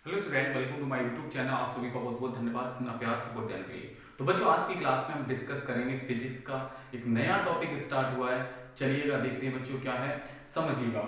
Hello student, welcome to my YouTube channel. आप सभी का बहुत बहुत धन्यवाद अपना प्यार सपोर्ट देने के लिए। तो बच्चों, आज की क्लास में हम डिस्कस करेंगे फिजिक्स का एक नया टॉपिक स्टार्ट हुआ है। चलिएगा देखते हैं बच्चों क्या है, समझिएगा।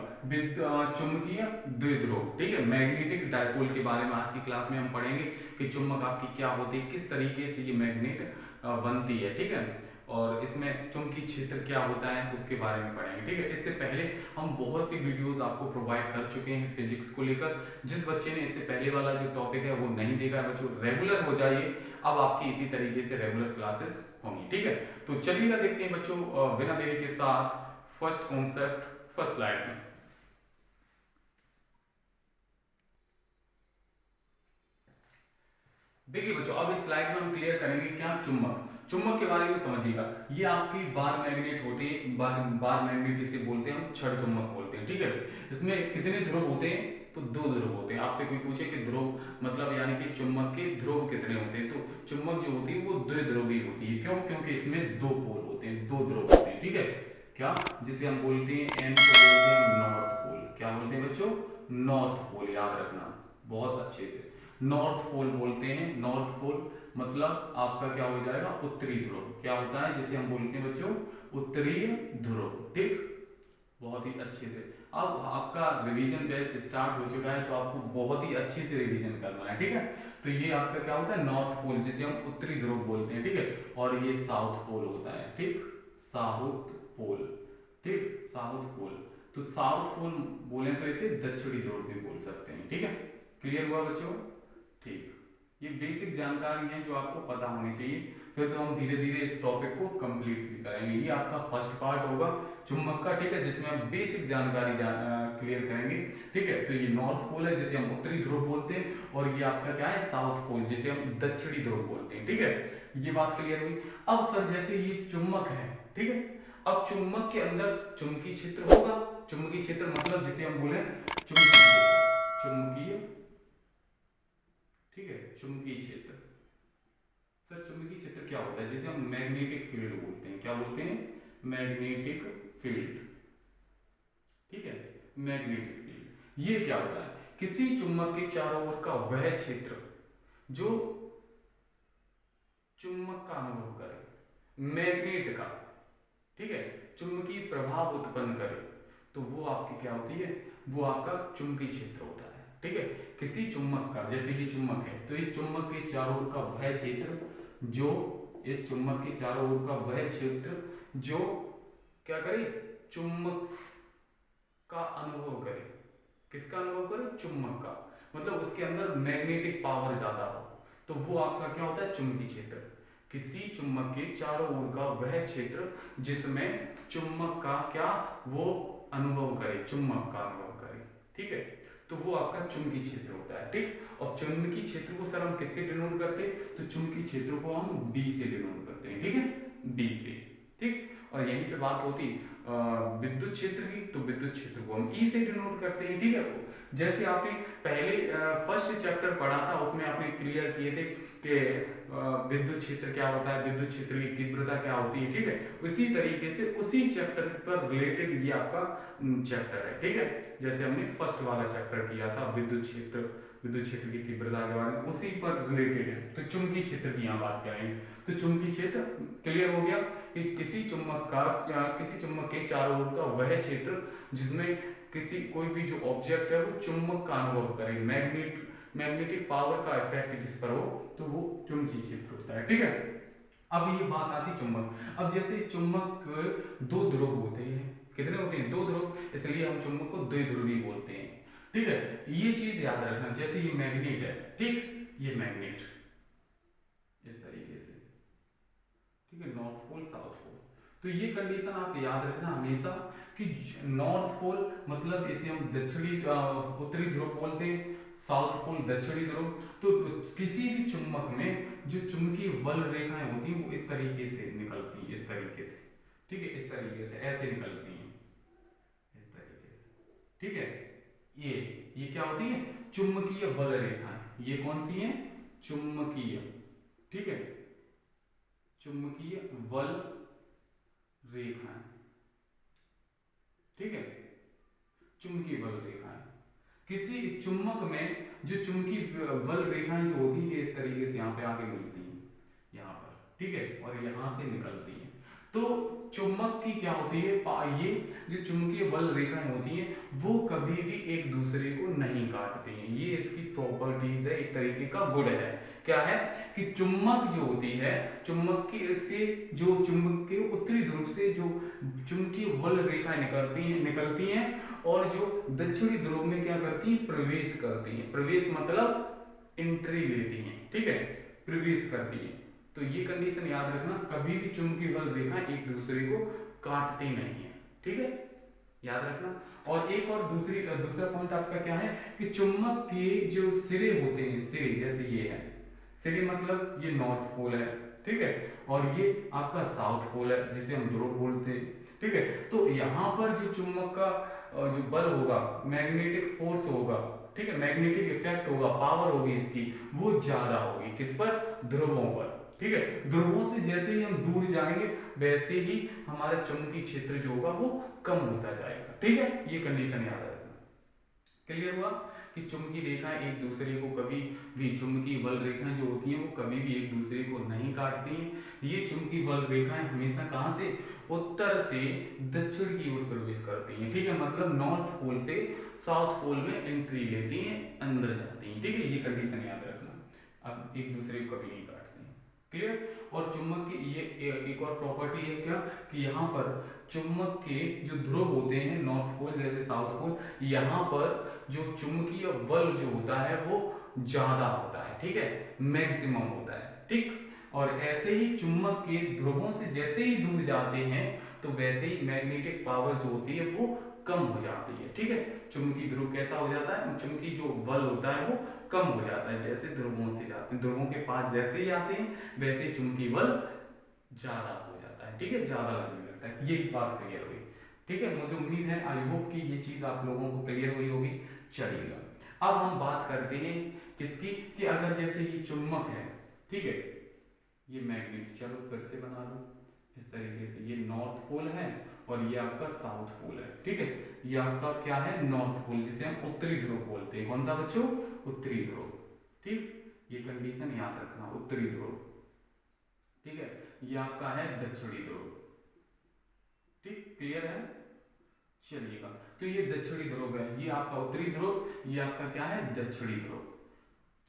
चुंबकीय द्विध्रुव, ठीक है, मैग्नेटिक डायपोल के बारे में आज की क्लास में हम पढ़ेंगे कि चुंबक आपकी क्या होती है, किस तरीके से ये मैग्नेट बनती है, ठीक है। और इसमें चुंबकीय क्षेत्र क्या होता है उसके बारे में पढ़ेंगे, ठीक है। इससे पहले हम बहुत सी वीडियोस आपको प्रोवाइड कर चुके हैं फिजिक्स को लेकर। जिस बच्चे ने इससे पहले वाला जो टॉपिक है वो नहीं देखा है, बच्चों रेगुलर हो जाइए। अब आपकी इसी तरीके से रेगुलर क्लासेस होंगी, ठीक है। तो चलिएगा देखते हैं बच्चों, बिना देरी के साथ फर्स्ट कॉन्सेप्ट फर्स्ट स्लाइड में। देखिए बच्चों, अब इस स्लाइड में हम क्लियर करेंगे क्या, चुंबक। चुंबक के बारे में समझिएगा। ये आपकी बार मैग्नेट होते हैं, बार मैग्नेट इसे बोलते हैं, हम छड़ चुंबक बोलते हैं, ठीक है। इसमें कितने ध्रुव होते हैं, तो दो ध्रुव होते हैं। आपसे कोई पूछे कि ध्रुव मतलब यानी कि चुंबक के ध्रुव कितने होते हैं, तो चुंबक जो होती है वो द्विध्रुवी होती है। क्यों? क्योंकि इसमें दो पोल होते हैं, दो ध्रुव होते हैं, ठीक है। क्या, जिसे हम बोलते हैं एन को बोलते हैं नॉर्थ पोल। क्या बोलते हैं बच्चों? नॉर्थ पोल, याद रखना बहुत अच्छे से। नॉर्थ पोल बोलते हैं। नॉर्थ पोल मतलब आपका क्या हो जाएगा, उत्तरी ध्रुव। क्या होता है जिसे हम बोलते हैं बच्चों, उत्तरीय ध्रुव, ठीक। बहुत ही अच्छे से। अब आपका रिवीजन बैच स्टार्ट हो चुका है, तो आपको बहुत ही अच्छे से रिवीजन करना है, ठीक है। तो ये आपका क्या होता है, नॉर्थ पोल, जिसे हम उत्तरी ध्रुव बोलते हैं, ठीक है। और ये साउथ पोल होता है, ठीक, साउथ पोल, ठीक, साउथ पोल। तो साउथ पोल बोले तो इसे दक्षिणी ध्रुव भी बोल सकते हैं, ठीक है। क्लियर हुआ बच्चों? ठीक। ये बेसिक जानकारी है जो आपको पता होनी चाहिए। फिर तो हम धीरे धीरे इस टॉपिक को कंप्लीट भी करेंगे। ये आपका फर्स्ट पार्ट होगा चुंबक का, ठीक है, जिसमें हम बेसिक जानकारी क्लियर करेंगे, ठीक है। तो ये नॉर्थ पोल है जिसे हम उत्तरी ध्रुव बोलते हैं, और ये आपका क्या है, साउथ पोल, जिसे हम दक्षिणी ध्रुव बोलते हैं, ठीक है। ये बात क्लियर हुई। अब सर, जैसे ये चुंबक है, ठीक है। अब चुंबक के अंदर चुंबकीय क्षेत्र होगा। चुंबकीय क्षेत्र मतलब जिसे हम बोले चुंबकीय क्षेत्र, चुंबकीय, ठीक है, चुंबकीय क्षेत्र। सर चुंबकीय क्षेत्र क्या होता है, जिसे हम मैग्नेटिक फील्ड बोलते हैं। क्या बोलते हैं? मैग्नेटिक फील्ड, ठीक है। मैग्नेटिक फील्ड ये क्या होता है, किसी चुंबक के चारों ओर का वह क्षेत्र जो चुंबक का अनुभव करे, मैग्नेट का, ठीक है, चुंबकीय प्रभाव उत्पन्न करे, तो वो आपकी क्या होती है, वो आपका चुंबकीय क्षेत्र होता है, ठीक है। किसी चुंबक का, जैसे कि चुंबक है, तो इस चुंबक के चारों ओर का वह क्षेत्र जो, इस चुंबक के चारों ओर का वह क्षेत्र जो क्या करे, चुंबक का अनुभव करे। किसका अनुभव करे? चुंबक का। मतलब उसके अंदर मैग्नेटिक पावर ज्यादा हो, तो वो आपका क्या होता है, चुंबकीय क्षेत्र। किसी चुंबक के चारों ओर का वह क्षेत्र जिसमें चुंबक का क्या, वो अनुभव करे, चुंबक का अनुभव करे, ठीक है। तो वो आपका चुंबकीय क्षेत्र होता है, ठीक। और चुंबकीय क्षेत्र को सर हम किससे डिनोट करते हैं, तो चुंबकीय क्षेत्र को हम बी से डिनोट करते हैं, ठीक है, बी से, ठीक। और यहीं पे बात होती विद्युत क्षेत्र की, तो विद्युत क्षेत्र को हम ई से डिनोट करते हैं, ठीक है। जैसे आपने पहले फर्स्ट चैप्टर पढ़ा था, उसमें आपने क्लियर किए थे कि विद्युत क्षेत्र क्या होता है, विद्युत क्षेत्र की तीव्रता क्या होती है, ठीक है। उसी तरीके से उसी चैप्टर पर रिलेटेड ये आपका चैप्टर है, ठीक है। जैसे हमने फर्स्ट वाला चैप्टर किया था विद्युत क्षेत्र, विद्युत क्षेत्र की तीव्रता के बारे में, उसी पर रिलेटेड है। तो चुंबकीय क्षेत्र की यहाँ बात करेंगे। तो चुंबकीय क्षेत्र क्लियर हो गया कि किसी चुंबक का, किसी चुंबक के चारों ओर का वह क्षेत्र जिसमें किसी कोई भी जो ऑब्जेक्ट है वो चुंबक का अनुभव करे, मैग्नेटिक पावर का इफेक्ट जिस पर हो, तो वो चुंबकीय क्षेत्र होता है, ठीक है। अब ये बात आती चुंबक। अब जैसे चुंबक दो ध्रुव होते हैं, कितने होते हैं, दो ध्रुव, इसलिए हम चुंबक को द्विध्रुवी बोलते हैं, ठीक है। ये चीज याद रखना। जैसे ये मैग्नेट है, ठीक, ये मैग्नेट इस तरीके से, ठीक है, नॉर्थ पोल साउथ पोल। तो ये कंडीशन आप याद रखना हमेशा कि नॉर्थ पोल मतलब इसे हम दक्षिणी उत्तरी ध्रुव बोलते हैं, साउथ पोल दक्षिणी ध्रुव। तो किसी भी चुंबक में जो चुंबकीय बल रेखाएं होती हैं वो इस तरीके से निकलती हैं, इस तरीके से, ठीक है, इस तरीके से ऐसे निकलती हैं, इस तरीके से, ठीक है। ये क्या होती है, चुंबकीय बल रेखाएं। ये कौन सी है, चुंबकीय, ठीक है, चुंबकीय बल रेखाएं, ठीक है, चुंबकीय बल रेखाएं। किसी चुंबक में जो चुंबकीय बल रेखाएं जो होती है ये इस तरीके से यहाँ पे आगे मिलती हैं, यहाँ पर, ठीक है, और यहाँ से निकलती हैं। तो चुंबक की क्या होती है, ये जो चुंबकीय बल रेखाएं होती हैं वो कभी भी एक दूसरे को नहीं काटती हैं। ये इसकी प्रॉपर्टीज है, एक तरीके का गुण है। क्या है कि चुंबक जो होती है, चुंबक के से जो चुंबक के उत्तरी ध्रुव से जो चुंबकीय बल रेखाएं निकलती हैं और जो दक्षिणी ध्रुव में क्या करती हैं, प्रवेश करती हैं। प्रवेश मतलब एंट्री लेती हैं, ठीक है, प्रवेश करती हैं। तो ये कंडीशन याद रखना, कभी भी चुंबकीय बल रेखा एक दूसरे को काटती नहीं है, ठीक है, याद रखना। और एक और दूसरा पॉइंट आपका क्या है कि चुंबक के जो सिरे होते हैं, सिरे जैसे ये है, सिरे मतलब ये नॉर्थ पोल है, ठीक है, और ये आपका साउथ पोल है जिसे हम ध्रुव बोलते हैं, ठीक है। तो यहाँ पर जो चुंबक का जो बल होगा, मैग्नेटिक फोर्स होगा, ठीक है, मैग्नेटिक इफेक्ट होगा, पावर होगी इसकी, वो ज्यादा होगी किस पर, ध्रुवों पर, ठीक है। ध्रुवों से जैसे ही हम दूर जाएंगे वैसे ही हमारा चुंबकीय क्षेत्र जो होगा वो कम होता जाएगा, ठीक है। ये कंडीशन याद रखना। क्लियर हुआ कि चुंबकीय रेखाएं एक दूसरे को कभी भी, चुंबकीय बल रेखाएं जो होती हैं वो कभी भी एक दूसरे को नहीं काटती हैं। ये चुंबकीय बल रेखाएं हमेशा कहां से, उत्तर से दक्षिण की ओर प्रवेश करती हैं, ठीक है, मतलब नॉर्थ पोल से साउथ पोल में एंट्री लेती हैं, अंदर जाती हैं, ठीक है। ये कंडीशन याद रखना, अब एक दूसरे को कभी नहीं काटती हैं, क्लियर। और चुंबक की ये एक और प्रॉपर्टी है क्या कि यहाँ पर चुंबक के जो ध्रुव होते हैं, नॉर्थ पोल जैसे साउथ पोल, यहाँ पर जो चुंबकीय बल जो होता है वो ज्यादा होता है, ठीक है, मैक्सिमम होता है, ठीक। और ऐसे ही चुंबक के ध्रुवों से जैसे ही दूर जाते हैं तो वैसे ही मैग्नेटिक पावर जो होती है वो कम हो जाती है, ठीक है। चुंबकीय ध्रुव कैसा हो जाता है, चुंबकीय जो बल होता है वो कम हो जाता है जैसे ध्रुवों से जाते हैं, ध्रुवों के पास जैसे ही आते हैं वैसे ही चुंबकीय बल ज्यादा हो जाता है, ठीक है, ज्यादा लगने लगता है। ये बात क्लियर हुई, ठीक है। मुझे उम्मीद है, आई होप कि ये चीज आप लोगों को क्लियर हुई होगी। चलिएगा अब हम बात करते हैं किसकी, कि अगर जैसे ये चुंबक है, ठीक है, ये मैग्नेट, चलो फिर से बना लो इस तरीके से, ये नॉर्थ पोल है और ये आपका साउथ पोल है, ठीक है। ये आपका क्या है, नॉर्थ पोल जिसे हम उत्तरी ध्रुव बोलते हैं। कौन सा बच्चों, उत्तरी ध्रुव, ठीक। ये कंडीशन याद रखना, उत्तरी ध्रुव, ठीक है। ये आपका है दक्षिणी ध्रुव, ठीक, क्लियर है। चलिएगा, तो ये दक्षिणी ध्रुव है, ये आपका उत्तरी ध्रुव, ये आपका क्या है, दक्षिणी ध्रुव।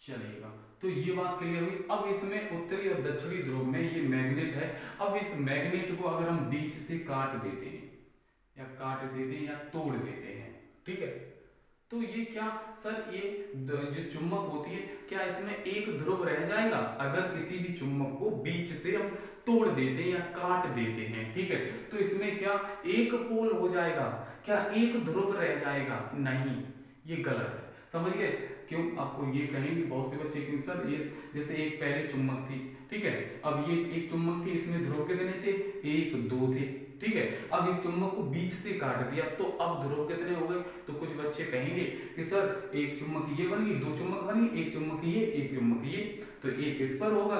चलिएगा, तो ये बात क्लियर हुई। अब इसमें उत्तरी और दक्षिणी ध्रुव में ये मैग्नेट है। अब इस मैग्नेट को अगर हम बीच से काट देते हैं या तोड़ देते हैं, ठीक है, तो ये क्या सर, ये जो चुंबक होती है, क्या इसमें एक ध्रुव रह जाएगा? अगर किसी भी चुंबक को बीच से हम तोड़ देते हैं या काट देते हैं, ठीक है, तो इसमें क्या एक पोल हो जाएगा? क्या एक ध्रुव रह जाएगा? नहीं, ये गलत है, समझ गए। क्यों आपको ये कहेंगे बहुत से बच्चे, क्यों सर ये जैसे एक पहले चुंबक थी, ठीक है, अब ये एक चुंबक थी, इसमें ध्रुव कितने थे, एक दो थे, ठीक है, अब इस चुंबक को बीच से काट दिया तो अब ध्रुव कितने हो गए? तो कुछ बच्चे कहेंगे कि सर एक चुंबक ये बन गई, दो चुंबक बन गई, एक चुंबक ये, एक चुंबक ये, तो एक इस पर होगा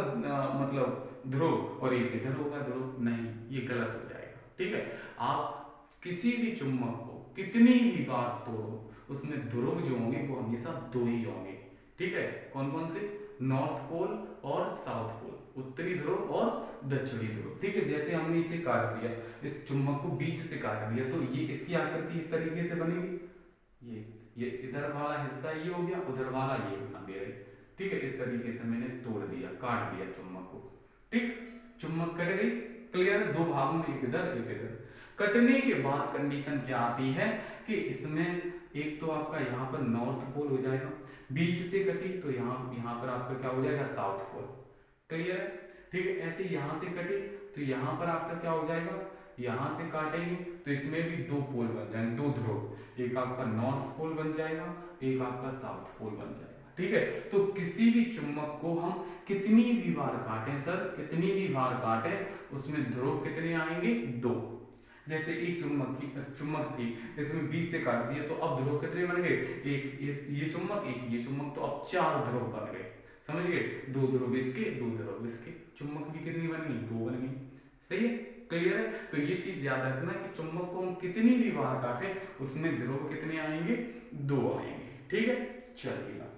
मतलब ध्रुव और एक इधर होगा ध्रुव। नहीं, ये गलत हो जाएगा, ठीक है। आप किसी भी चुंबक को कितनी भी बार तोड़ो, उसमें ध्रुव जो होंगे वो हमेशा दो ही होंगे, ठीक है। कौन कौन से? नॉर्थ पोल और साउथ पोल, उत्तरी ध्रुव और दक्षिणी ध्रुव, ठीक है। जैसे हमने इसे काट दिया, इस चुंबक को बीच से काट दिया, तो ये इसकी आकृति इस तरीके से बनेगी। ये इधर वाला हिस्सा ये हो गया, उधर वाला ये बना दे रहे, ठीक है। इस तरीके से मैंने तोड़ दिया, काट दिया चुंबक को, ठीक, चुंबक कट गई, क्लियर, दो भागों में, एक इधर एक इधर। कटने के बाद कंडीशन क्या आती है कि इसमें एक तो आपका यहाँ पर नॉर्थ पोल हो जाएगा, बीच से कटी तो यहाँ पर आपका क्या हो जाएगा, साउथ पोल, क्लियर है, ठीक है। ऐसे यहाँ से कटी तो यहाँ पर आपका क्या हो जाएगा, यहाँ से काटेंगे तो इसमें भी दो पोल बन जाएंगे, दो ध्रुव, एक आपका नॉर्थ पोल बन जाएगा, एक आपका साउथ पोल बन जाएगा, ठीक है। तो किसी भी चुंबक को हम कितनी भी बार काटें सर, कितनी भी बार काटें, उसमें ध्रुव कितने आएंगे, दो। जैसे एक चुंबक थी इसमें बीच से काट दिया तो अब ध्रुव कितने बन गए, एक ये चुंबक, एक ये चुंबक, तो अब चार ध्रुव बन गए, समझ गए, दो ध्रुव इसके, दो ध्रुव इसके, चुंबक भी कितनी बन गई, दो बन गई, सही है, क्लियर है। तो ये चीज याद रखना कि चुंबक को हम कितनी भी बार काटें उसमें ध्रुव कितने आएंगे, दो आएंगे, ठीक है। चलिएगा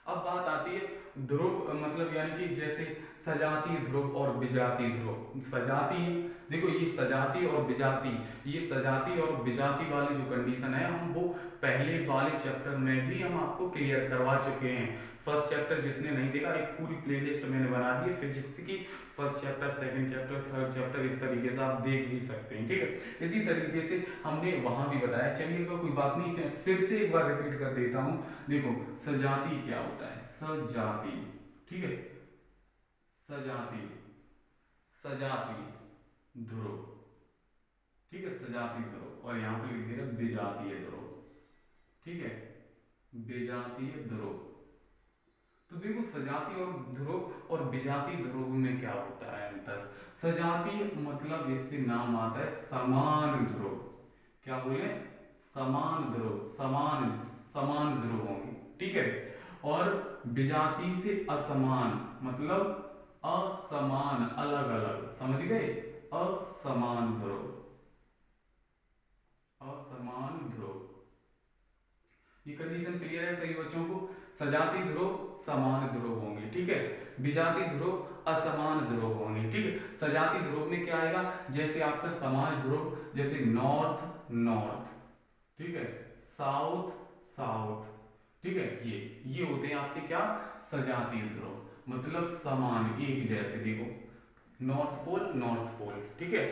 अब बात आती है ध्रुव, मतलब यानी कि जैसे सजातीय ध्रुव और विजातीय ध्रुव। सजातीय, देखो ये सजातीय और विजातीय, ये सजातीय और विजातीय वाली जो कंडीशन है हम वो पहले वाले चैप्टर में भी हम आपको क्लियर करवा चुके हैं। फर्स्ट चैप्टर जिसने नहीं देखा, एक पूरी प्लेलिस्ट मैंने बना दी है फिजिक्स की, first chapter, second chapter, third chapter, इस तरीके से आप देख भी सकते हैं, ठीक है। इसी तरीके से हमने वहां भी बताया। चलिएगा कोई बात नहीं, फिर से एक बार रिपीट कर देता हूं। देखो सजाती क्या होता है, सजाती, ठीक है, सजाती, सजाती ध्रुव, ठीक है, सजाती ध्रुव, और यहाँ पे लिख दे रहा विजातीय ध्रुव, ठीक है, विजातीय ध्रुव। तो देखो सजातीय और ध्रुव और विजातीय ध्रुव में क्या होता है अंतर। सजातीय मतलब इससे नाम आता है समान ध्रुव, क्या बोले, समान ध्रुव, समान समान ध्रुव होंगे, ठीक है। और विजातीय से असमान, मतलब असमान, अलग अलग, समझ गए, असमान ध्रुव, असमान ध्रुव। ये कंडीशन क्लियर है सभी बच्चों को। सजाती ध्रुव समान ध्रुव होंगे, ठीक है, विजातीय ध्रुव असमान ध्रुव होंगे, ठीक है। सजाती ध्रुव में क्या आएगा, जैसे आपका समान ध्रुव, जैसे नॉर्थ नॉर्थ, ठीक है, साउथ साउथ, ठीक है, ये होते हैं आपके क्या, सजातीय ध्रुव, मतलब समान एक जैसे। देखो नॉर्थ पोल, ठीक है,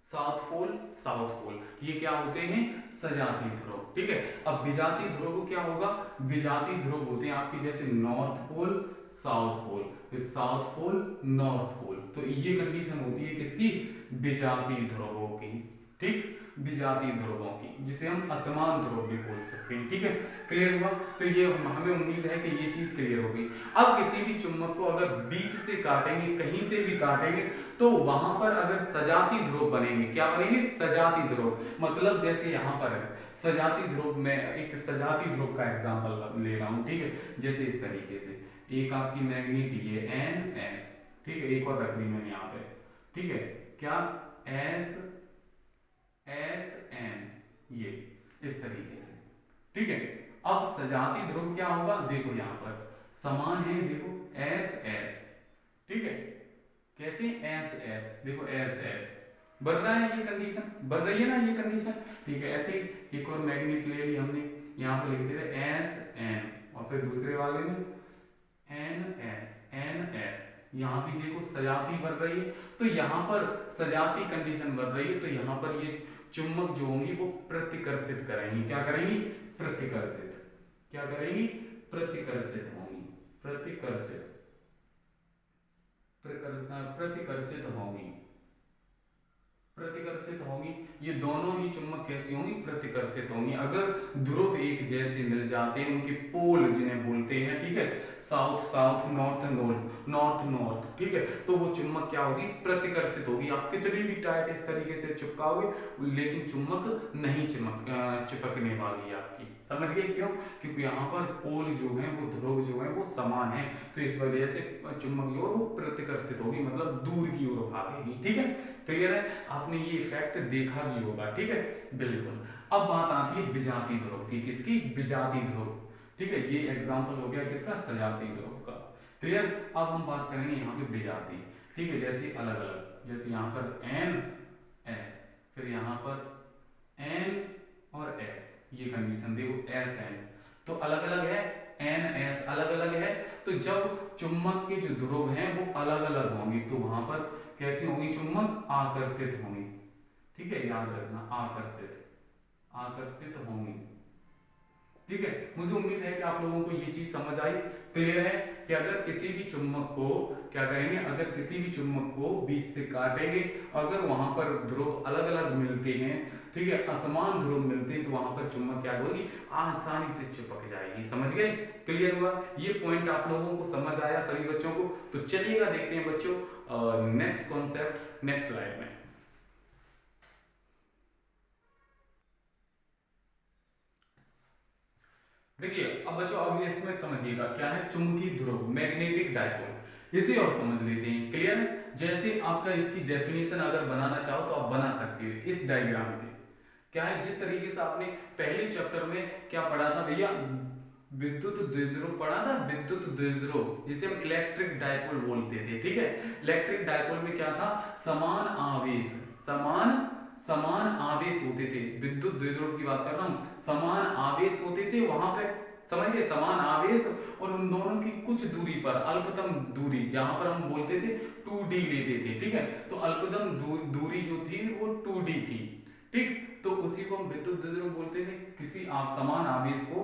साउथ पोल साउथ पोल, ये क्या होते हैं, सजातीय ध्रुव, ठीक है। अब विजातीय ध्रुव क्या होगा, विजातीय ध्रुव होते हैं आपके जैसे नॉर्थ पोल साउथ पोल, फिर साउथ पोल नॉर्थ पोल। तो ये कंडीशन होती है किसकी, विजातीय ध्रुवों की, ठीक, विजातीय ध्रुवों की, जिसे हम असमान ध्रुव भी बोल सकते हैं, ठीक है। क्लियर हुआ। तो ये हमें उम्मीद है कि ये चीज क्लियर हो गई। अब किसी भी चुंबक को अगर बीच से काटेंगे, कहीं से भी काटेंगे, तो वहां पर अगर सजाती ध्रुव बनेंगे, क्या बनेंगे, सजाती ध्रुव, मतलब जैसे यहां पर है सजाती ध्रुव में, एक सजाती ध्रुव का एग्जांपल ले रहा हूं, ठीक है, जैसे इस तरीके से एक आपकी मैग्नेट ये एन एस, ठीक है, एक और रख दी मैंने यहाँ पे, ठीक है, क्या एस एस एन, ये इस तरीके से, ठीक है। अब सजाती ध्रुव क्या होगा, देखो यहां पर समान है, देखो एस एस, ठीक है, कैसे एस एस, देखो एस एस बन रहा है, ये कंडीशन बन रही है ना, ये कंडीशन, ठीक है। ऐसे एक और मैग्नेट ले ली हमने, यहां पर लिख दे रहे एस एन, और फिर दूसरे वाले में एन एस, यहां भी देखो सजाती बन रही है, तो यहां पर सजाती कंडीशन बन रही है, तो यहां पर ये चुंबक जो होंगी वो प्रतिकर्षित करेंगी, क्या करेंगी, प्रतिकर्षित, क्या करेंगी, प्रतिकर्षित होंगी, प्रतिकर्षित, प्रतिकर्षित होंगी, प्रतिकर्षित होंगी। ये दोनों ही चुंबक कैसी होंगी, प्रतिकर्षित होंगी। अगर ध्रुव एक जैसे मिल जाते हैं, उनके पोल जिन्हें बोलते हैं, ठीक है, south south, north north, north north, ठीक है, तो वो चुंबक क्या होगी, प्रतिकर्षित होगी। आप कितनी भी टाइट इस तरीके से चिपकाओगे लेकिन चुंबक नहीं चिपकने वाली है आपकी, समझ गए क्यों, क्योंकि यहाँ पर पोल जो है वो, ध्रुव जो है वो समान है, तो इस वजह से चुंबक जो है वो प्रतिकर्षित होगी, मतलब दूर की ओर भागेगी, ठीक है। क्लियर है, आपने ये इफेक्ट देखा भी होगा, ठीक है, बिल्कुल। अब बात आती है विजातीय ध्रुव की, किसकी, विजातीय ध्रुव, ठीक है, ये एग्जांपल हो गया किसका, सजातीय ध्रुव का। क्लियर। अब हम बात करेंगे यहाँ पे विजातीय, ठीक है, जैसे अलग अलग, जैसे यहाँ पर एन एस, फिर यहाँ पर एन और एस, ये कंडीशन देखो एस एन, तो अलग अलग है, एन एस अलग अलग है, तो जब चुंबक के जो ध्रुव हैं वो अलग अलग होंगे, तो वहां पर कैसी होंगी, चुंबक आकर्षित होंगी, ठीक है, याद रखना, आकर्षित, आकर्षित होंगी, ठीक है। मुझे उम्मीद है कि आप लोगों को ये चीज समझ आई, क्लियर है, कि अगर किसी भी चुंबक को क्या करेंगे, अगर किसी भी चुंबक को बीच से काटेंगे, अगर वहां पर ध्रुव अलग अलग मिलते हैं, ठीक है, असमान ध्रुव मिलते हैं, तो वहां पर चुंबक क्या होगी, आसानी से चिपक जाएगी, समझ गए, क्लियर हुआ, ये पॉइंट आप लोगों को समझ आया सभी बच्चों को। तो चलिएगा देखते हैं बच्चों नेक्स्ट कॉन्सेप्ट नेक्स्ट स्लाइड में। देखिए अब बच्चों, अब इसमें समझिएगा क्या है चुंबकीय ध्रुव, मैग्नेटिक डायपोल, इसे और समझ लेते हैं, क्लियर है। जैसे आपका इसकी डेफिनेशन अगर बनाना चाहो तो आप बना सकते हो इस डायग्राम से। क्या है, जिस तरीके से आपने पहले चैप्टर में क्या पढ़ा था भैया, विद्युत द्विध्रुव पढ़ा था, विद्युत द्विध्रुव जिसे हम इलेक्ट्रिक डायपोल बोलते थे, ठीक है। इलेक्ट्रिक डायपोल में क्या था, समान आवेश, समान आवेश होते थे। विद्युत द्विध्रुव की बात कर रहा हूं, समान आवेश होते थे वहां पे, समझ गए, समान आवेश, और उन दोनों की कुछ दूरी पर, अल्पतम दूरी, यहाँ पर हम बोलते थे 2d लेते थे, ठीक है। तो अल्पतम दूरी जो थी वो 2d थी, ठीक। तो उसी को हम विद्युत द्विध्रुव बोलते थे। किसी समान आवेश को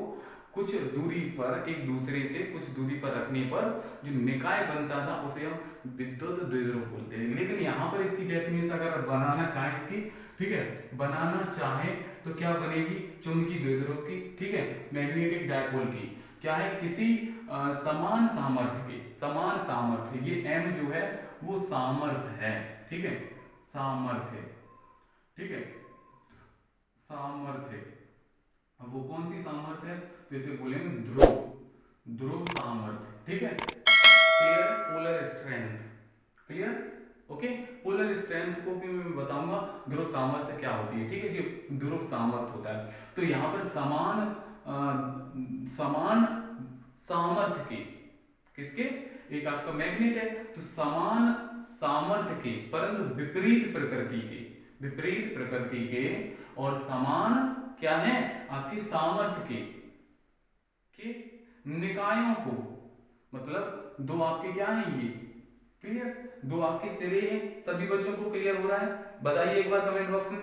कुछ दूरी पर, एक दूसरे से कुछ दूरी पर रखने पर जो निकाय बनता था उसे हम विद्युत द्विध्रुव बोलते हैं। लेकिन यहाँ पर इसकी डेफिनेशन अगर बनाना चाहें इसकी, ठीक है, बनाना चाहे तो क्या बनेगी, चुंबकीय द्विध्रुव की, ठीक है, मैग्नेटिक डायपोल की, क्या है, किसी समान सामर्थ्य के, समान सामर्थ्य, ये m जो है वो सामर्थ्य है, ठीक है, सामर्थ्य, ठीक है, सामर्थ्य। अब वो कौन सी सामर्थ्य है, तो इसे बोलेंगे ध्रुव, ध्रुव सामर्थ्य, ठीक है। Clear, polar strength, clear, okay. Polar strength को भी मैं बताऊंगा, ध्रुव सामर्थ्य क्या होती है, ठीक है जी। ध्रुव सामर्थ्य होता है, तो यहाँ पर समान सामर्थ्य के, किसके, एक आपका मैग्नेट है, तो समान सामर्थ्य के परंतु विपरीत प्रकृति के, विपरीत प्रकृति के, और समान क्या है, आपके सामर्थ्य के निकायों को, मतलब दो आपके क्या है ये, क्लियर, दो आपके सिरे हैं। सभी बच्चों को क्लियर हो रहा है, बताइए एक बार कमेंट बॉक्स में,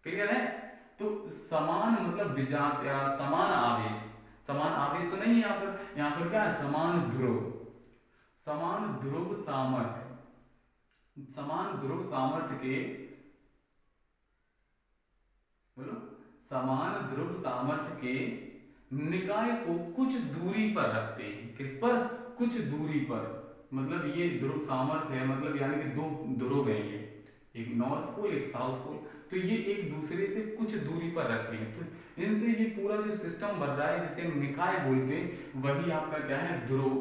क्लियर है। तो समान मतलब विजात या समान आवेश, समान आवेश तो नहीं है यहाँ पर, यहाँ पर क्या है, समान ध्रुव, समान ध्रुव सामर्थ्य, समान ध्रुव सामर्थ्य के, बोलो, समान ध्रुव सामर्थ्य के निकाय को कुछ दूरी पर रखते हैं, किस पर, कुछ दूरी पर, मतलब ये ध्रुव सामर्थ्य है, मतलब यानी कि दो ध्रुव हैं ये, एक नॉर्थ पोल एक साउथ पोल, तो ये एक दूसरे से कुछ दूरी पर रखे हैं, तो इनसे ये पूरा जो सिस्टम बन रहा है जिसे हम निकाय बोलते हैं, वही आपका क्या है, ध्रुव,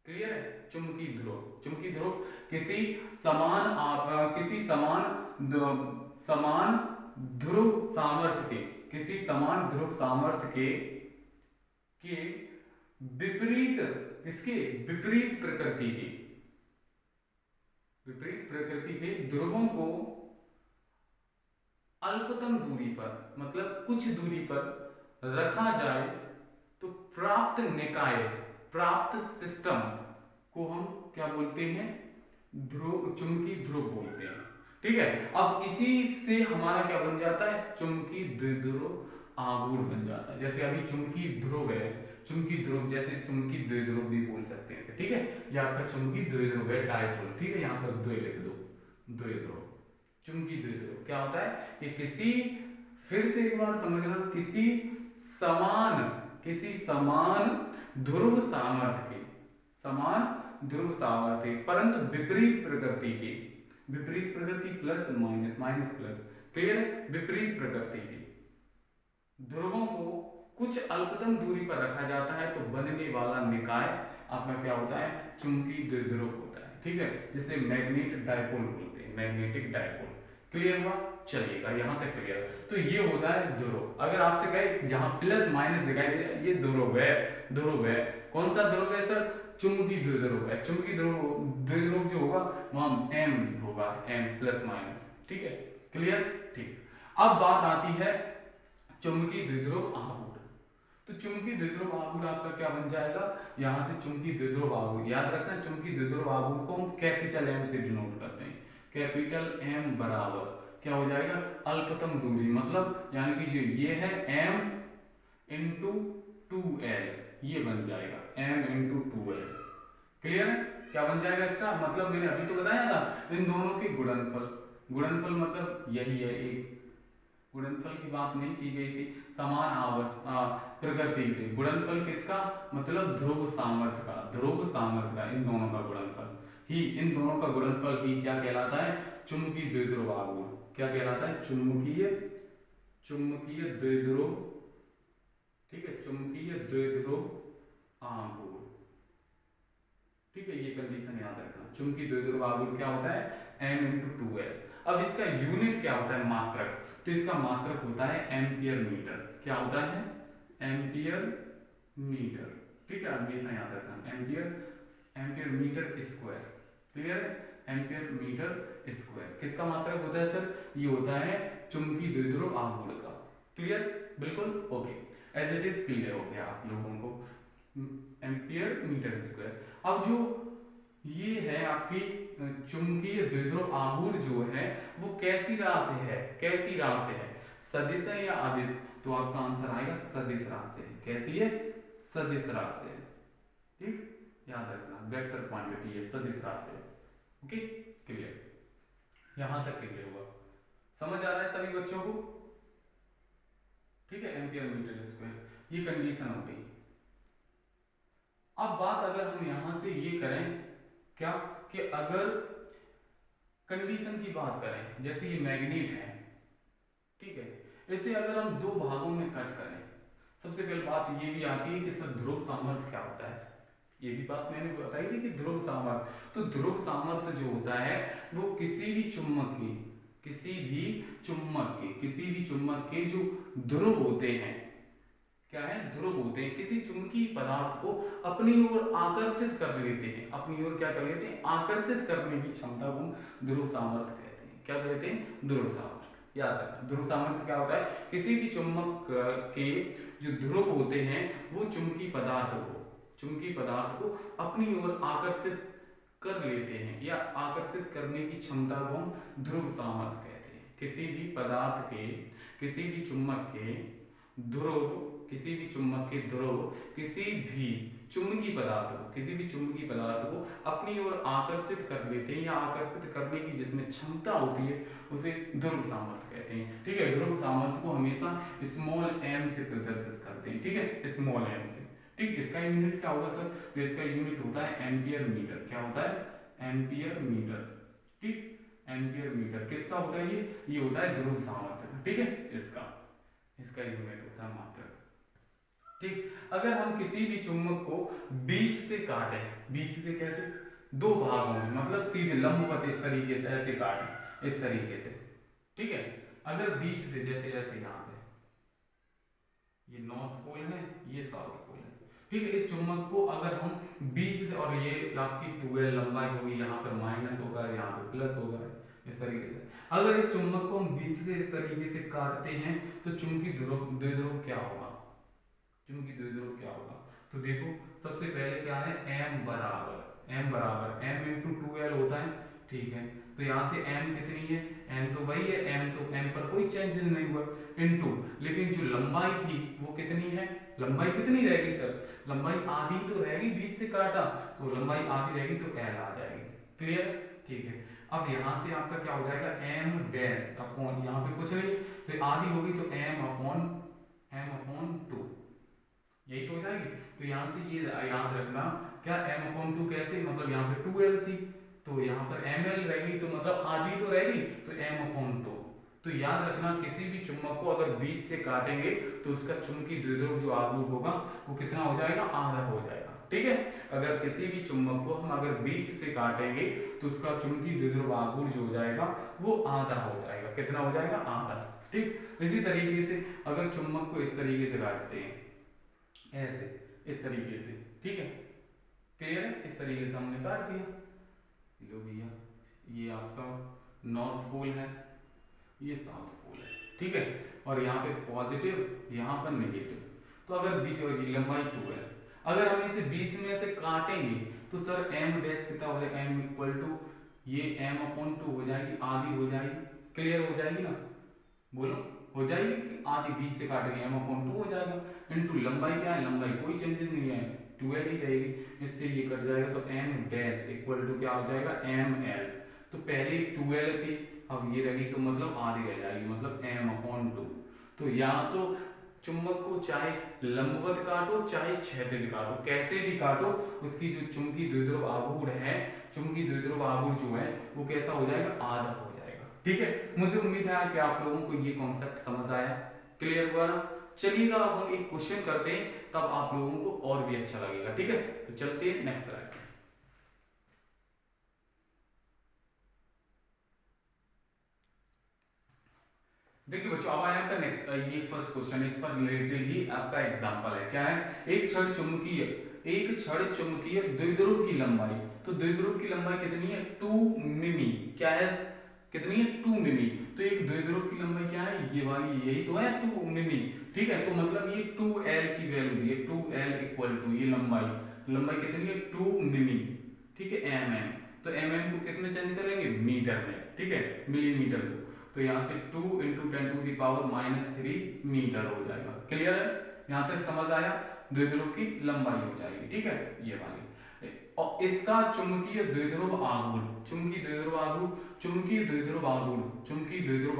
क्लियर है। चुंबकीय ध्रुव, चुंबकीय ध्रुव किसी समान ध्रुव सामर्थ्य के, किसी समान ध्रुव सामर्थ्य के विपरीत, किसके, विपरीत प्रकृति के, विपरीत प्रकृति के ध्रुवों को अल्पतम दूरी पर, मतलब कुछ दूरी पर रखा जाए तो प्राप्त निकाय, प्राप्त सिस्टम को हम क्या बोलते हैं, ध्रुव, चुंबकीय ध्रुव बोलते हैं, ठीक है। अब इसी से हमारा क्या बन जाता है, चुंबकीय द्विध्रुव आघूर्ण बन जाता है। जैसे अभी चुंबकीय ध्रुव है, चुंबकीय ध्रुव, जैसे चुंबकीय द्विध्रुव भी बोल सकते हैं इसे, ठीक है। ये आपका चुंबकीय द्विध्रुव है, डायपोल, ठीक है, यहाँ पर द्वि लिख दो, द्विध्रुव, चुंबकीय द्विध्रुव क्या होता है, कि किसी, फिर से एक बार समझना, किसी समान ध्रुव सामर्थ्य के, समान ध्रुव सामर्थ्य परंतु विपरीत प्रकृति के, विपरीत प्रकृति plus minus, minus plus, clear, विपरीत प्रकृति के ध्रुवों को कुछ अल्पतम दूरी पर रखा जाता है, तो बनने वाला निकाय आपका क्या होता है, चुंबकीय द्विध्रुव होता है, ठीक है, जिसे मैग्नेट डायपोल बोलते हैं, मैग्नेटिक डायपोल, क्लियर हुआ, चलिएगा यहां तक क्लियर। तो ये होता है ध्रुव। अगर आपसे कहे यहाँ प्लस माइनस दिखाई दे, ये ध्रुव है, ध्रुव है, कौन सा ध्रुव है सर, चुंबकीय द्विध्रुव है। चुंबकीय द्विध्रुव जो होगा वहां m होगा, m प्लस माइनस, ठीक है, क्लियर, ठीक। अब बात आती है चुंबकीय द्विध्रुव आघूर्ण। तो चुंबकीय द्विध्रुव आघूर्ण आपका क्या बन जाएगा, यहां से चुंबकीय द्विध्रुव आघूर्ण याद रखना, चुंबकीय द्विध्रुव आघूर्ण को हम कैपिटल M से डिनोट करते हैं, कैपिटल M बराबर क्या हो जाएगा, अल्पतम दूरी, मतलब यानी कि जो ये है m इंटू 2l, ये बन जाएगा m इंटू 2l, क्लियर है। क्या बन जाएगा इसका मतलब, मैंने अभी तो बताया था, इन दोनों के गुणनफल, गुणनफल मतलब यही है, एक गुणनफल की बात नहीं की गई थी, समान प्रकृति के, गुणनफल किसका, मतलब ध्रुव सामर्थ्य का, ध्रुव सामर्थ्य का, इन दोनों का गुणनफल ही, इन दोनों का गुणनफल ही क्या कहलाता है, चुंबकीय द्विध्रुव आघूर्ण, क्या कहलाता है, चुंबकीय, चुंबकीय द्विध्रुव, ठीक है, चुंबकीय द्विध्रुव आघूर्ण, ठीक है, ये कंडीशन याद रखना। चुंबकीय द्विध्रुव आघूर्ण क्या होता है, m इंटू 2l। अब इसका यूनिट क्या होता है, मात्रक, तो इसका मात्रक होता है एम्पियर मीटर, क्या होता है, एम्पियर मीटर, ठीक है, हमेशा याद रखना एम्पियर मीटर स्क्वायर, क्लियर है, एम्पियर मीटर स्क्वायर किसका मात्रक होता है सर, ये होता है चुंबकीय द्विध्रुव आघूर्ण का, क्लियर, बिल्कुल okay, as it is clear हो गया आप लोगों को, एम्पियर मीटर स्क्वायर। अब जो ये है आपकी चुंबकीय द्विध्रुव आघूर्ण जो है वो कैसी राशि है, कैसी राशि है, सदिश है या अदिश, तो आपका आंसर आएगा सदिश राशि है, कैसी है, सदिश राशि है, ठीक, याद रखना वेक्टर क्वांटिटी है, सदिश राशि है, ओके, क्लियर, यहां तक क्लियर हुआ, समझ आ रहा है सभी बच्चों को, ठीक है, एम्पियर मीटर स्क्वायर ये कंडीशन हो गई। अब बात अगर हम यहां से ये करें क्या कि अगर कंडीशन की बात करें, जैसे ये मैग्नेट है, ठीक है, इसे अगर हम दो भागों में कट करें, सबसे पहले बात ये भी आती है कि सर ध्रुव सामर्थ्य क्या होता है, ये भी बात मैंने बताई थी कि ध्रुव सामर्थ्य, तो ध्रुव सामर्थ्य जो होता है वो किसी भी चुंबक के जो ध्रुव होते हैं, क्या है, ध्रुव होते हैं, किसी चुंबकीय पदार्थ को अपनी ओर आकर्षित कर लेते हैं, अपनी ओर क्या कर लेते हैं, आकर्षित करने की क्षमता को ध्रुव सामर्थ्य कहते हैं, क्या कहते हैं, ध्रुव सामर्थ्य, याद रखना ध्रुव सामर्थ्य क्या होता है, किसी भी चुंबक के जो ध्रुव होते हैं वो चुंबकीय पदार्थ को अपनी ओर आकर्षित कर लेते हैं या आकर्षित करने की क्षमता को हम ध्रुव सामर्थ्य कहते हैं, किसी भी पदार्थ के, किसी भी चुंबक के ध्रुव, किसी भी चुंबक के ध्रुव किसी भी चुंबकीय पदार्थ को अपनी ओर आकर्षित कर लेते हैं या आकर्षित करने की जिसमें क्षमता होती है उसे ध्रुव सामर्थ्य कहते हैं, ठीक है, ध्रुव सामर्थ्य को हमेशा स्मॉल m से प्रदर्शित करते हैं, ठीक है, स्मॉल m से, ठीक, इसका यूनिट क्या होगा सर, तो इसका यूनिट होता है एम्पियर मीटर, क्या होता है, एम्पियर मीटर, ठीक, एम्पियर मीटर किसका होता है, ये होता है ध्रुव सामर्थ्य का, ठीक है, इसका यूनिट होता है मात्रक, ठीक, अगर हम किसी भी चुंबक को बीच से काटे, बीच से कैसे, दो भागों में, मतलब सीधे लंबवत इस तरीके से ऐसे काटे, इस तरीके से, ठीक है, अगर बीच से जैसे ऐसे यहाँ पे ये नॉर्थ पोल है, ये साउथ पोल है, ठीक है, इस चुंबक को अगर हम बीच से, और ये आपकी 12 लंबाई होगी, यहाँ पर माइनस होगा, यहाँ पे प्लस होगा, इस तरीके से अगर इस चुंबक को हम बीच से इस तरीके से काटते हैं तो चुंबकीय द्विध्रुव क्या होगा, तो देखो सबसे पहले क्या है, m इंटू 2l होता है, ठीक है, तो यहाँ से m कितनी है, m तो वही है, m पर कोई चेंज नहीं हुआ, इंटू, लेकिन जो लंबाई थी वो कितनी है, लंबाई कितनी रहेगी सर, लंबाई आधी तो रहेगी, बीच से काटा तो लंबाई आधी रहेगी तो l आ जाएगी, क्लियर, ठीक है, अब यहाँ से आपका क्या हो जाएगा, m डैश अपॉन, यहाँ पे कुछ नहीं तो आधी होगी तो m अपॉन 2, यही तो हो जाएगी, तो यहाँ से ये याद रखना क्या, m अपॉन 2 कैसे, मतलब यहाँ पे 2l थी तो यहाँ पर ml रहेगी, तो मतलब आधी तो रहेगी तो m अपॉन 2, तो याद रखना किसी भी चुंबक को अगर बीच से काटेंगे तो उसका चुंबकीय द्विध्रुव जो आघूर्ण होगा वो कितना हो जाएगा, आधा हो जाएगा, ठीक है, अगर किसी भी चुंबक को हम अगर बीच से काटेंगे तो उसका चुंबकीय द्विध्रुव आघूर्ण जो हो जाएगा वो आधा हो जाएगा, कितना हो जाएगा, आधा, ठीक, इसी तरीके से अगर चुंबक को इस तरीके से काटते हैं ऐसे, इस तरीके से, ठीक है, क्लियर है, इस तरीके से हमने काट दिया, लो भैया ये आपका नॉर्थ पोल है, ये साउथ पोल है, ठीक है, और यहाँ पे पॉजिटिव, यहाँ पर नेगेटिव, तो अगर बीच की लंबाई 2 है, अगर हम इसे बीच में से काटेंगे तो सर m डैश कितना हो जाएगा, m इक्वल टू ये m अपॉन 2 हो जाएगी, आधी हो जाएगी, क्लियर हो जाएगी ना, बोलो हो जाएगी कि आधी, बीच से काटेंगे m अपॉन 2 हो जाएगा, इनटू लंबाई क्या है, लंबाई कोई चेंजेस नहीं है, 12 ही रहेगी, इससे ये कट जाएगा तो m डैश इक्वल टू क्या हो जाएगा, ml, तो पहले 12 थी अब ये रहेगी तो मतलब आधी रह जाएगी, मतलब m अपॉन 2, तो या तो चुंबक को चाहे लंबवत काटो चाहे क्षैतिज काटो, कैसे भी काटो उसकी जो चुंबकीय द्विध्रुव आघूर्ण है, चुंबकीय द्विध्रुव आघूर्ण जो है वो कैसा हो जाएगा, आधा हो जाएगा, ठीक है, मुझे उम्मीद है कि आप लोगों को ये कॉन्सेप्ट समझ आया, क्लियर हुआ ना, चलिएगा अब हम एक क्वेश्चन करते हैं तब आप लोगों को और भी अच्छा लगेगा, ठीक है, तो चलते हैं नेक्स्ट स्लाइड। देखिए बच्चों, अब आया आपका नेक्स्ट, ये फर्स्ट क्वेश्चन है, इस पर रिलेटेड ही आपका एग्जांपल है। क्या है? एक छड़ चुंबकीय द्विध्रुव की लंबाई, तो द्विध्रुव की लंबाई कितनी है? 2 मिमी। क्या है? कितनी है? 2 मिमी। तो एक द्विध्रुव की लंबाई क्या है? ये वाली, यही तो है 2 मिमी। ठीक है, तो मतलब ये 2l की वैल्यू दी है, 2l इक्वल टू ये लंबाई कितनी है? 2 मिमी। ठीक है, mm। तो mm को कितने चेंज करेंगे? मीटर में। ठीक है, मिलीमीटर को। तो यहाँ से 2 इंटू 10⁻³ मीटर हो जाएगा। क्लियर है? यहाँ तक समझ आया? द्विध्रुव की लंबाई हो जाएगी। ठीक है, ये वाली। और इसका चुंबकीय द्विध्रुव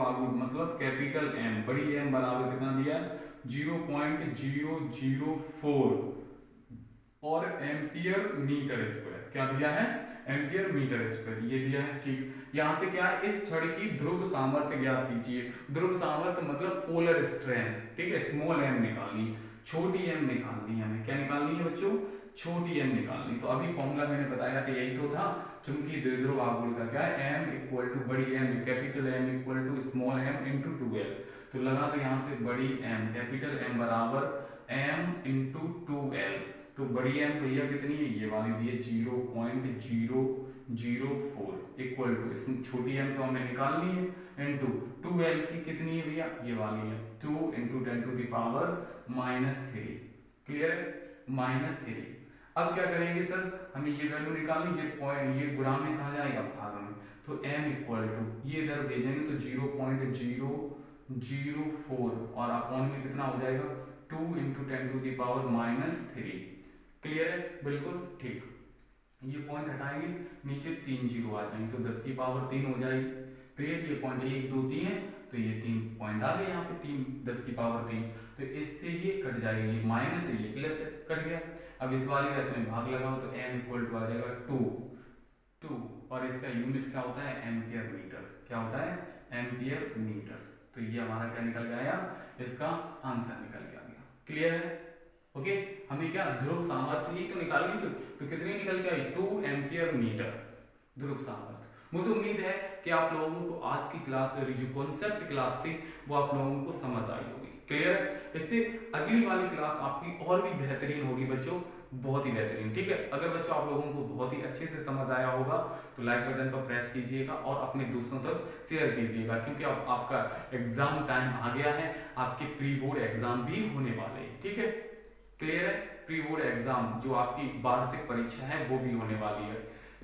आघूर्ण मतलब कैपिटल एम, बड़ी एम बराबर कितना दिया? 0.004 और एम्पियर मीटर स्क्वायर। क्या दिया है? एम्पियर मीटर स्क्वायर, ये दिया है। ठीक, यहां से क्या है? इस छड़ की ध्रुव सामर्थ्य ज्ञात कीजिए। ध्रुव सामर्थ्य मतलब पोलर स्ट्रेंथ। ठीक है, स्मॉल एम निकालनी, छोटी एम निकालनी है हमें। क्या निकालनी है बच्चों? छोटी एम निकालनी। तो अभी फॉर्मूला मैंने बताया था, यही तो था चुंबकीय द्विध्रुव आघूर्ण का। क्या है? एम इक्वल टू बड़ी M, capital M equal to small M into 2l। तो लगा दो यहाँ से बड़ी एम, कैपिटल एम बराबर एम इंटू 2l। तो बड़ी एम भैया कितनी है? ये वाली दी है 0.004 इक्वल टू, इसमें छोटी एम तो हमें निकालनी है, इंटू 2l की कितनी है भैया? ये वाली है 2 इंटू 10⁻³ क्लियर है? -3। अब क्या करेंगे सर? हमें ये वैल्यू निकालनी, ये पॉइंट, ये गुणा में कहा जाएगा? भाग में। तो m इक्वल टू ये इधर भेजेंगे तो 0.004 और अपॉन में कितना हो जाएगा? 2 इंटू 10⁻³ क्लियर है? बिल्कुल ठीक। ये पॉइंट हटाएंगे, नीचे 3 जीरो आ जाएंगे तो 10⁻³ हो जाएगी। क्लियर? ये पॉइंट 1 2 3 है, तो ये 3 पॉइंट आ गए यहाँ पे, 3 10⁻³ तो इससे ये कट जाएगा, ये माइनस है ये प्लस है, कट गया। अब इस वाले का इसमें भाग लगाओ तो m इक्वल टू आ जाएगा 2 और इसका यूनिट क्या होता है? Ampere metre. क्या होता है? Ampere metre. तो ये हमारा क्या निकल गया? इसका आंसर निकल के आ गया। क्लियर है? ओके, हमें क्या ध्रुव सामर्थ्य ही तो निकालनी थी, तो कितनी निकल के आई? 2 एम्पियर मीटर ध्रुव सामर्थ्य। मुझे उम्मीद है कि आप लोगों को आज की क्लास, जो कॉन्सेप्ट क्लास थी, वो आप लोगों को समझ आई होगी। क्लियर है? इससे अगली वाली क्लास आपकी और भी बेहतरीन होगी बच्चों, बहुत ही बेहतरीन। ठीक है, अगर बच्चों आप लोगों को बहुत ही अच्छे से समझ आया होगा तो लाइक बटन पर प्रेस कीजिएगा और अपने दोस्तों तक शेयर कीजिएगा, क्योंकि अब आपका एग्जाम टाइम आ गया है, आपके प्री बोर्ड एग्जाम भी होने वाले हैं। ठीक है, क्लियर है? प्री बोर्ड एग्जाम जो आपकी वार्षिक परीक्षा है वो भी होने वाली है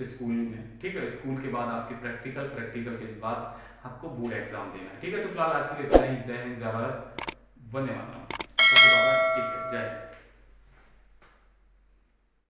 स्कूल में। ठीक है, स्कूल के बाद आपके प्रैक्टिकल के बाद आपको बोर्ड एग्जाम देना है। ठीक है, तो फिलहाल आज के लिए इतना ही। जय हिंद, जय भारत, वंदे मातरम।